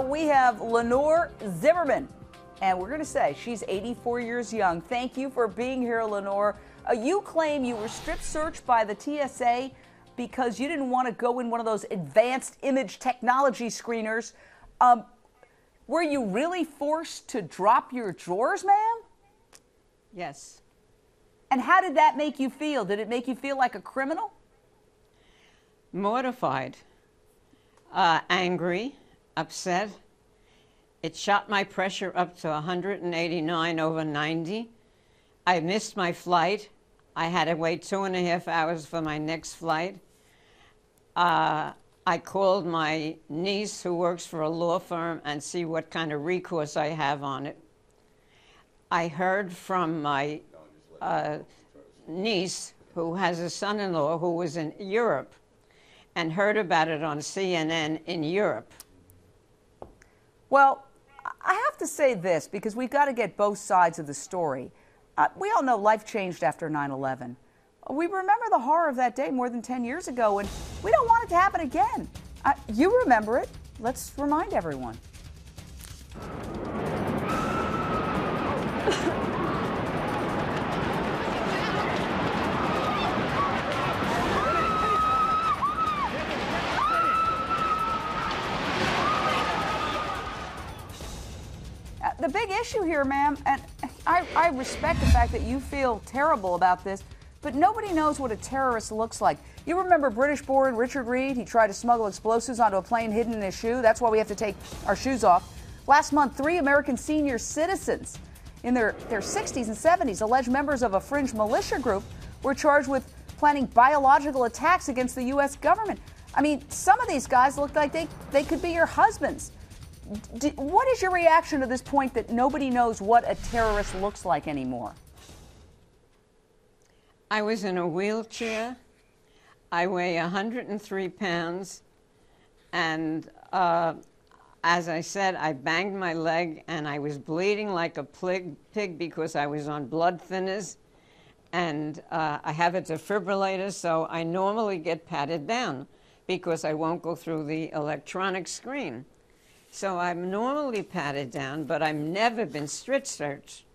we have Lenore Zimmerman, and we're going to say she's 84 years young. Thank you for being here, Lenore. You claim you were strip searched by the TSA because you didn't want to go in one of those advanced image technology screeners. Were you really forced to drop your drawers, ma'am? Yes. And how did that make you feel? Did it make you feel like a criminal? Mortified, angry, upset. It shot my pressure up to 189/90. I missed my flight. I had to wait 2.5 hours for my next flight. I called my niece, who works for a law firm, and see what kind of recourse I have on it. I heard from my niece, who has a son-in-law who was in Europe, and heard about it on CNN in Europe. Well, I have to say this, because we've got to get both sides of the story. We all know life changed after 9/11. We remember the horror of that day more than 10 years ago, and we don't want it to happen again. You remember it. Let's remind everyone. The big issue here, ma'am, and I respect the fact that you feel terrible about this, but nobody knows what a terrorist looks like. You remember British-born Richard Reed? He tried to smuggle explosives onto a plane hidden in his shoe. That's why we have to take our shoes off. Last month, 3 American senior citizens in their 60s and 70s, alleged members of a fringe militia group, were charged with planning biological attacks against the U.S. government. I mean, some of these guys look like they could be your husbands. What is your reaction to this point that nobody knows what a terrorist looks like anymore? I was in a wheelchair. I weigh 103 pounds. And as I said, I banged my leg and I was bleeding like a pig because I was on blood thinners. And I have a defibrillator, so I normally get patted down because I won't go through the electronic screen. So I'm normally patted down, but I've never been strip searched.